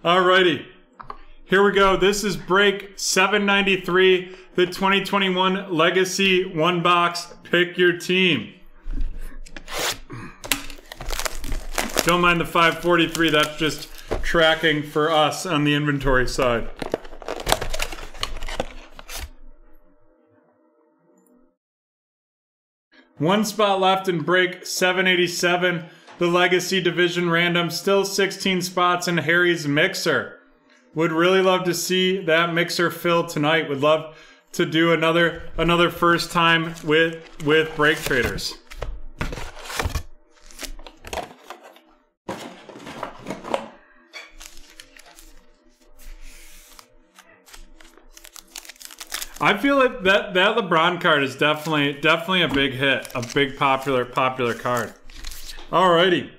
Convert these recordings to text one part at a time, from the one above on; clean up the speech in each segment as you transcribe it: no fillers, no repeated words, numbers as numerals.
Alrighty. Here we go. This is break 793, the 2021 Legacy One Box. Pick your team. Don't mind the 543. That's just tracking for us on the inventory side. One spot left in break 787. The Legacy Division Random. Still 16 spots in Harry's Mixer. Would really love to see that mixer fill tonight. Would love to do another first time with BreakTraders. I feel like that LeBron card is definitely a big hit, a big popular card. Alrighty.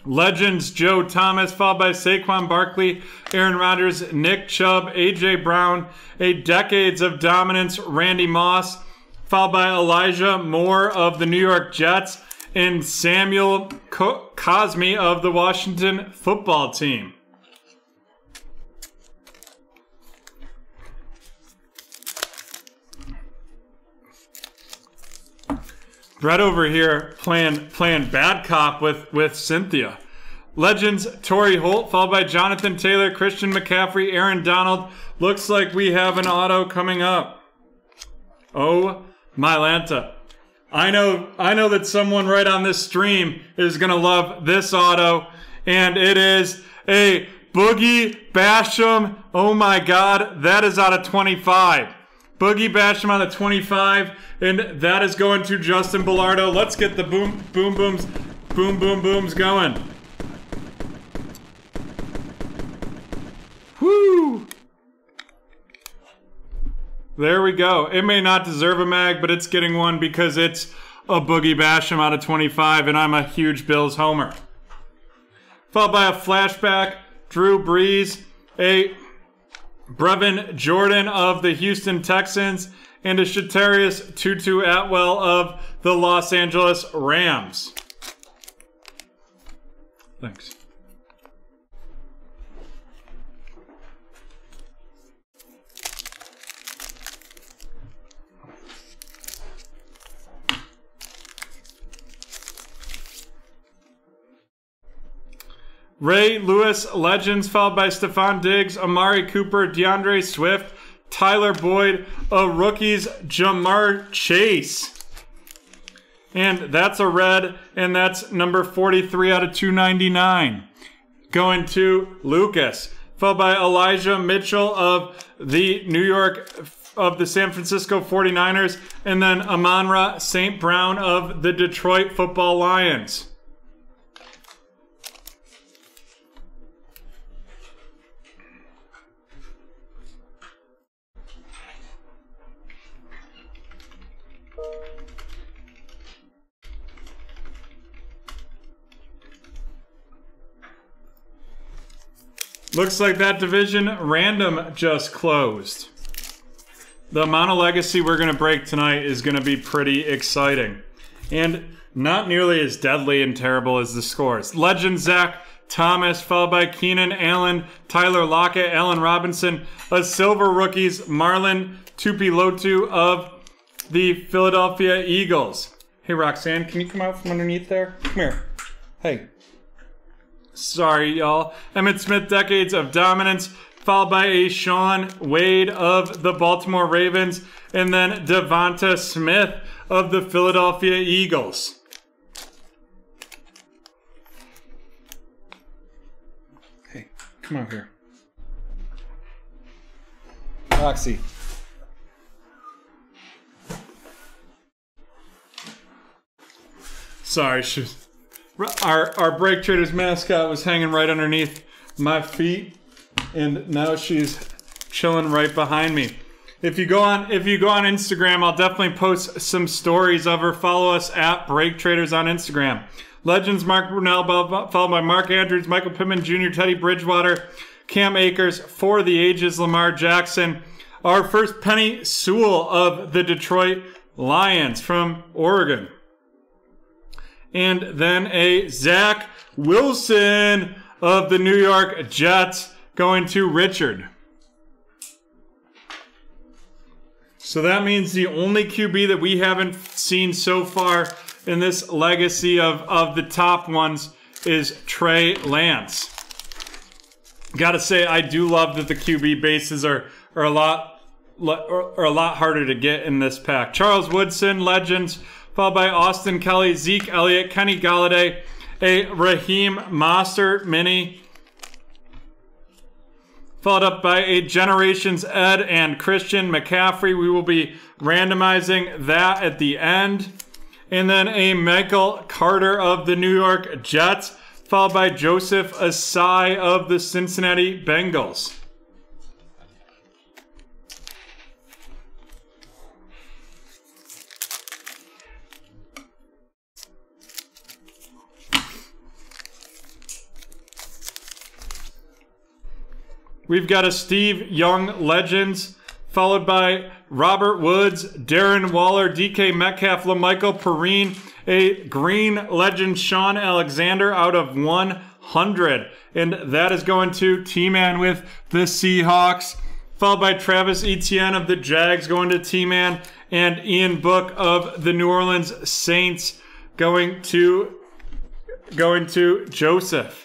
Legends, Joe Thomas, followed by Saquon Barkley, Aaron Rodgers, Nick Chubb, A.J. Brown, a Decades of Dominance, Randy Moss, followed by Elijah Moore of the New York Jets, and Samuel Cosmi of the Washington Football Team. Brett over here playing bad cop with Cynthia. Legends, Torrey Holt, followed by Jonathan Taylor, Christian McCaffrey, Aaron Donald. Looks like we have an auto coming up. Oh, my Lanta. I know that someone right on this stream is going to love this auto, and it is a Boogie Basham. Oh my God, that is out of 25. Boogie Basham out of 25, and that is going to Justin Bellardo. Let's get the boom booms going. Woo! There we go. It may not deserve a mag, but it's getting one because it's a Boogie Basham out of 25, and I'm a huge Bills homer. Followed by a flashback, Drew Brees, a Brevin Jordan of the Houston Texans, and a Shatarius Tutu Atwell of the Los Angeles Rams. Thanks. Ray Lewis, Legends, followed by Stephon Diggs, Amari Cooper, DeAndre Swift, Tyler Boyd, a Rookies, Jamar Chase. And that's a red, and that's number 43 out of 299. Going to Lucas, followed by Elijah Mitchell of the San Francisco 49ers, and then Amon-Ra St. Brown of the Detroit Football Lions. Looks like that division random just closed. The amount of legacy we're going to break tonight is going to be pretty exciting. And not nearly as deadly and terrible as the scores. Legend Zach Thomas, followed by Keenan Allen, Tyler Lockett, Allen Robinson, a Silver Rookies, Marlon Tupilotu of the Philadelphia Eagles. Hey Roxanne, can you come out from underneath there? Come here. Hey. Sorry, y'all. Emmitt Smith, Decades of Dominance, followed by a Sean Wade of the Baltimore Ravens, and then Devonta Smith of the Philadelphia Eagles. Hey, come on here. Roxy. Sorry, our BreakTraders mascot was hanging right underneath my feet, and now she's chilling right behind me. If you go on Instagram, I'll definitely post some stories of her. Follow us at BreakTraders on Instagram. Legends, Mark Brunell, followed by Mark Andrews, Michael Pittman Jr., Teddy Bridgewater, Cam Akers, For the Ages, Lamar Jackson. Our first Penny Sewell of the Detroit Lions from Oregon. And then a Zach Wilson of the New York Jets, going to Richard. So that means the only QB that we haven't seen so far in this legacy of the top ones is Trey Lance. Gotta say, I do love that the QB bases are a lot harder to get in this pack. Charles Woodson, Legends, followed by Austin Kelly, Zeke Elliott, Kenny Galladay, a Raheem Mostert mini, followed up by a Generations Ed and Christian McCaffrey. We will be randomizing that at the end. And then a Michael Carter of the New York Jets, followed by Joseph Asai of the Cincinnati Bengals. We've got a Steve Young Legends, followed by Robert Woods, Darren Waller, DK Metcalf, LaMichael Perrine, a Green Legend Sean Alexander out of 100. And that is going to T-Man with the Seahawks, followed by Travis Etienne of the Jags going to T-Man, and Ian Book of the New Orleans Saints going to Joseph.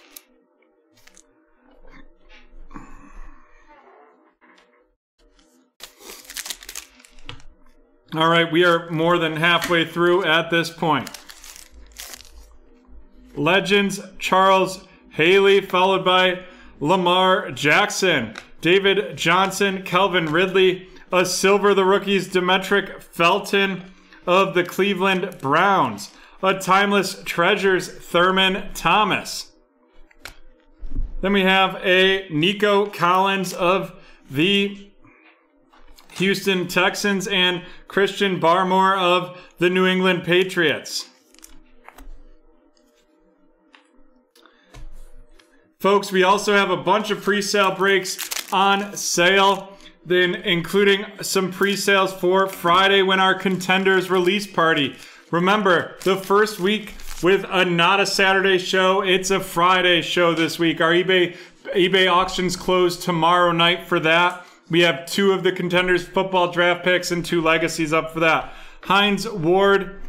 All right, we are more than halfway through at this point. Legends, Charles Haley, followed by Lamar Jackson, David Johnson, Calvin Ridley, a silver, the rookies, Demetric Felton of the Cleveland Browns, a Timeless Treasures, Thurman Thomas. Then we have a Nico Collins of the Houston Texans and Christian Barmore of the New England Patriots. Folks, we also have a bunch of pre-sale breaks on sale, then including some pre-sales for Friday when our Contenders release party. Remember, the first week with a not a Saturday show, it's a Friday show this week. Our eBay auctions close tomorrow night for that. We have 2 of the Contenders football draft picks and 2 legacies up for that. Hines Ward,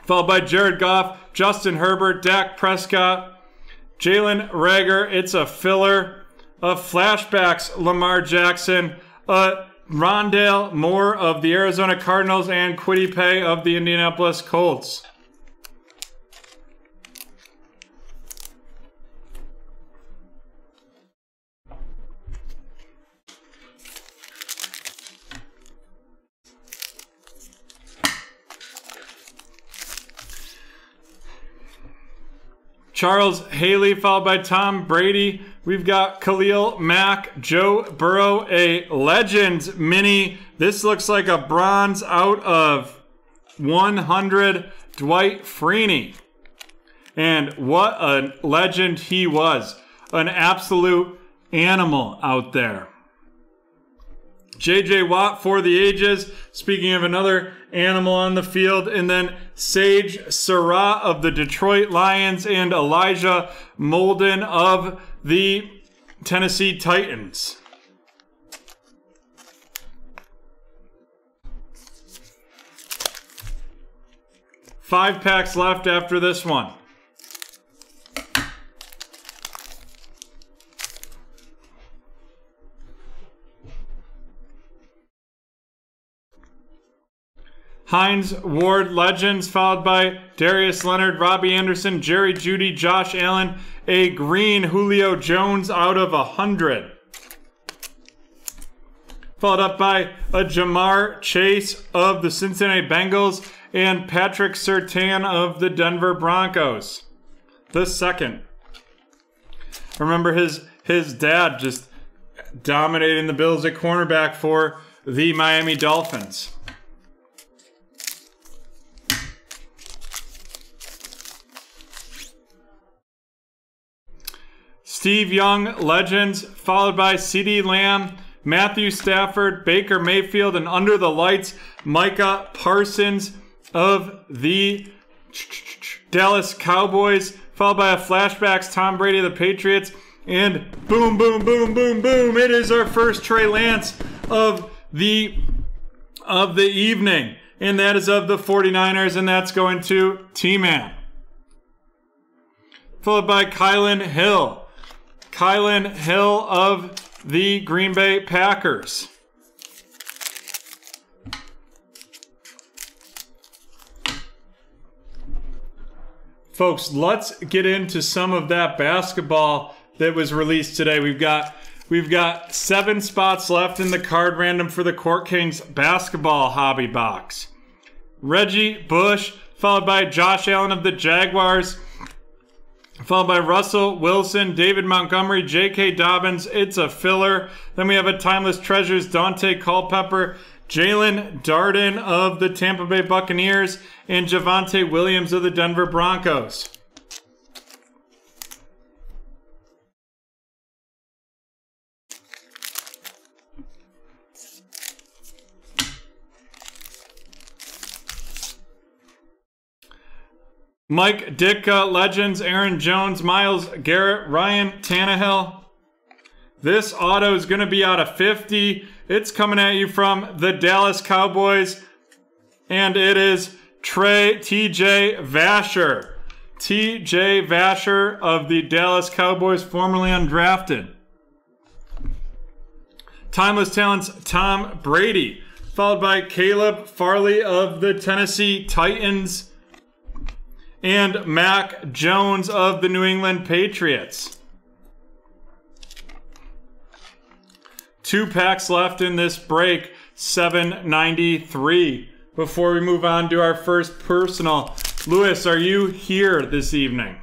followed by Jared Goff, Justin Herbert, Dak Prescott, Jalen Reagor, it's a filler, flashbacks, Lamar Jackson, Rondale Moore of the Arizona Cardinals, and Kwity Paye of the Indianapolis Colts. Charles Haley, followed by Tom Brady. We've got Khalil Mack, Joe Burrow, a Legends mini. This looks like a bronze out of 100, Dwight Freeney. And what a legend he was. An absolute animal out there. J.J. Watt for the ages. Speaking of another animal on the field. And then Sage Surratt of the Detroit Lions and Elijah Molden of the Tennessee Titans. Five packs left after this one. Hines Ward Legends, followed by Darius Leonard, Robbie Anderson, Jerry Jeudy, Josh Allen, a green Julio Jones out of 100. Followed up by a Jamar Chase of the Cincinnati Bengals and Patrick Surtain of the Denver Broncos. The second. Remember his dad just dominating the Bills at cornerback for the Miami Dolphins. Steve Young Legends, followed by CeeDee Lamb, Matthew Stafford, Baker Mayfield, and under the lights, Micah Parsons of the Dallas Cowboys, followed by a flashbacks Tom Brady of the Patriots, and boom, boom, boom, boom, boom. It is our first Trey Lance of the evening, and that is of the 49ers, and that's going to T-Man. Followed by Kylan Hill. Kylan Hill of the Green Bay Packers. Folks, let's get into some of that basketball that was released today. We've got 7 spots left in the card random for the Court Kings basketball hobby box. Reggie Bush, followed by Josh Allen of the Jaguars, followed by Russell Wilson, David Montgomery, J.K. Dobbins. It's a filler. Then we have a Timeless Treasures, Dante Culpepper, Jalen Darden of the Tampa Bay Buccaneers, and Javonte Williams of the Denver Broncos. Mike Ditka, Legends, Aaron Jones, Myles Garrett, Ryan Tannehill. This auto is going to be out of 50. It's coming at you from the Dallas Cowboys, and it is T.J. Vasher. T.J. Vasher of the Dallas Cowboys, formerly undrafted. Timeless Talents, Tom Brady, followed by Caleb Farley of the Tennessee Titans, and Mac Jones of the New England Patriots. 2 packs left in this break, 793. Before we move on to our first personal, Lewis, are you here this evening?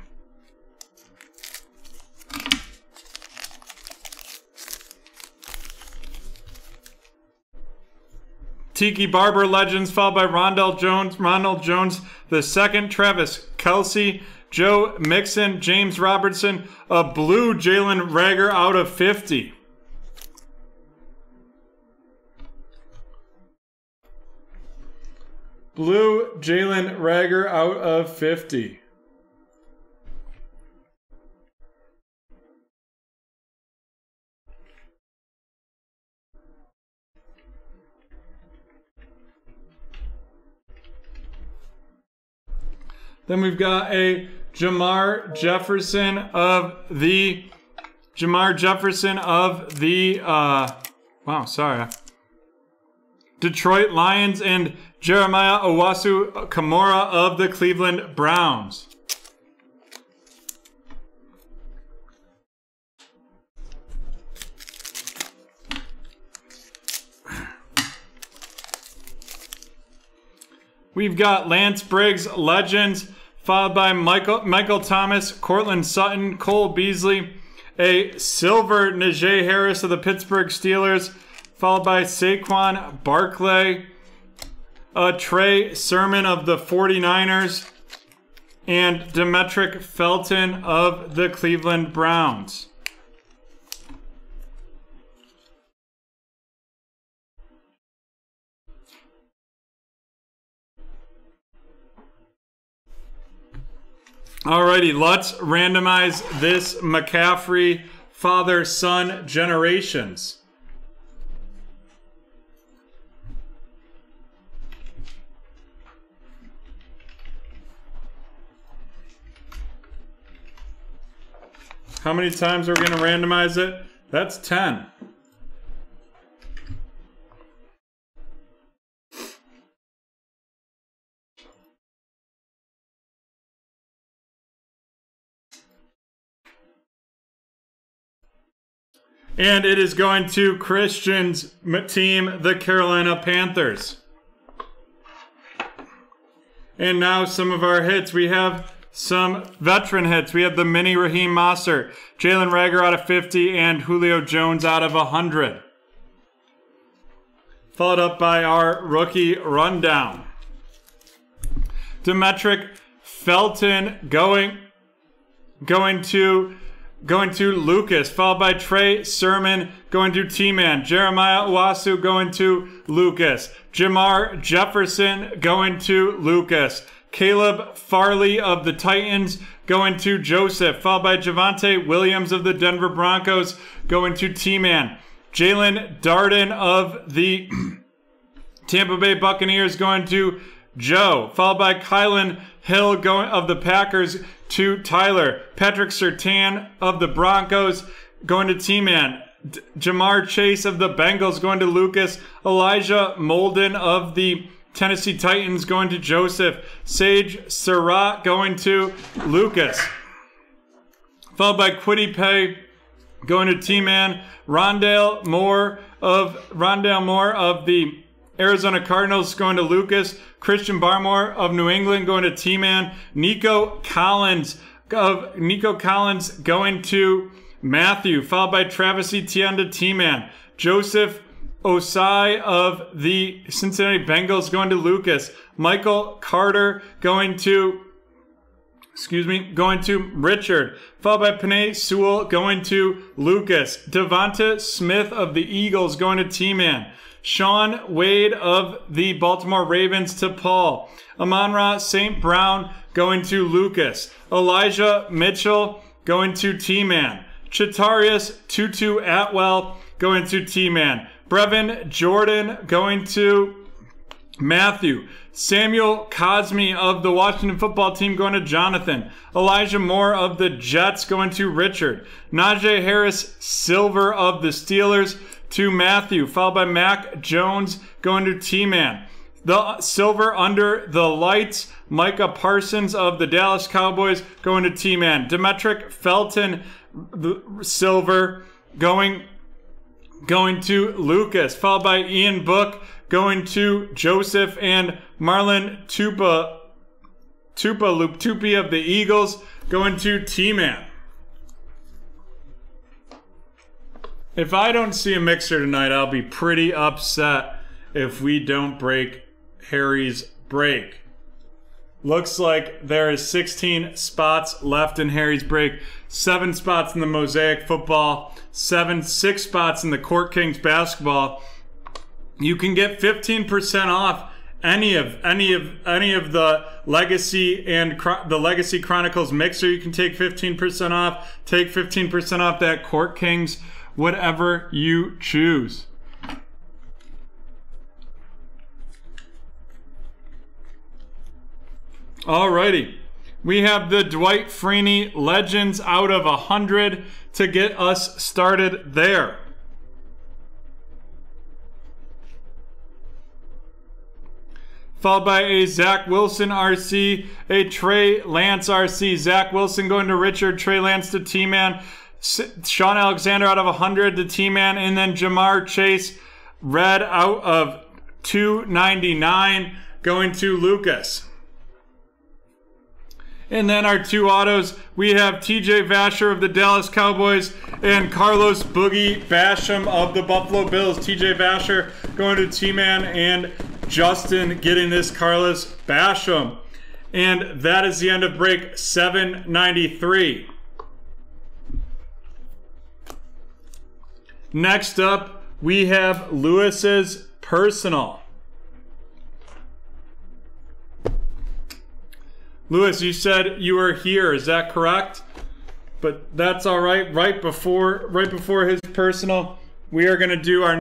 Tiki Barber Legends, followed by Ronald Jones the second, Travis Kelce, Joe Mixon, James Robertson, a blue Jalen Reagor out of 50. Blue Jalen Reagor out of 50. Then we've got a Jamar Jefferson of the Detroit Lions, and Jeremiah Owusu-Kamara of the Cleveland Browns. We've got Lance Briggs Legends, followed by Michael Thomas, Cortland Sutton, Cole Beasley, a silver Najee Harris of the Pittsburgh Steelers, followed by Saquon Barkley, a Trey Sermon of the 49ers, and Demetric Felton of the Cleveland Browns. Alrighty, let's randomize this McCaffrey father-son generations. How many times are we going to randomize it? That's 10. And it is going to Christian's team, the Carolina Panthers. And now some of our hits. We have some veteran hits. We have the mini Raheem Mostert, Jalen Reagor out of 50, and Julio Jones out of 100. Followed up by our rookie rundown. Demetric Felton going to Lucas, followed by Trey Sermon going to T-Man, Jeremiah Owusu going to Lucas, Jamar Jefferson going to Lucas, Caleb Farley of the Titans going to Joseph, followed by Javonte Williams of the Denver Broncos, going to T-Man. Jalen Darden of the Tampa Bay Buccaneers going to Joe, followed by Kylan Hill of the Packers to Tyler. Patrick Surtain of the Broncos going to T-Man. Jamar Chase of the Bengals going to Lucas. Elijah Molden of the Tennessee Titans going to Joseph. Sage Surratt going to Lucas. Followed by Quiddy Pay going to T-Man. Rondale Moore of the Arizona Cardinals going to Lucas. Christian Barmore of New England going to T-Man. Nico Collins going to Matthew, followed by Travis Etienne to T-Man. Joseph Osai of the Cincinnati Bengals going to Lucas. Michael Carter going to Richard, followed by Panay Sewell going to Lucas. Devonta Smith of the Eagles going to T-Man. Sean Wade of the Baltimore Ravens to Paul. Amon-Ra St. Brown going to Lucas. Elijah Mitchell going to T-Man. Chatarius Tutu Atwell going to T-Man. Brevin Jordan going to Matthew. Samuel Cosme of the Washington Football Team going to Jonathan. Elijah Moore of the Jets going to Richard. Najee Harris Silver of the Steelers to Matthew, followed by Mac Jones going to T-Man. The Silver under the lights, Micah Parsons of the Dallas Cowboys going to T-Man. Demetric Felton, the Silver, going to Lucas, followed by Ian Book going to Joseph, and Marlon Tupi of the Eagles going to T-Man. If I don't see a mixer tonight, I'll be pretty upset if we don't break Harry's break. Looks like there is 16 spots left in Harry's break. 7 spots in the Mosaic football. 6 spots in the Court Kings basketball. You can get 15% off any of the Legacy and the Legacy Chronicles mixer. You can take 15% off. Take 15% off that Court Kings, whatever you choose. Alrighty, we have the Dwight Freeney Legends out of 100 to get us started there. Followed by a Zach Wilson RC, a Trey Lance RC. Zach Wilson going to Richard, Trey Lance to T-Man. Sean Alexander out of 100 to T-Man, and then Jamar Chase red out of 299 going to Lucas. And then our 2 autos, we have TJ Vasher of the Dallas Cowboys and Carlos Boogie Basham of the Buffalo Bills. TJ Vasher going to T-Man, and Justin getting this Carlos Basham. And that is the end of break 793. Next up, we have Lewis's personal. Lewis, you said you were here, is that correct? But that's all right. Right before his personal, we are going to do our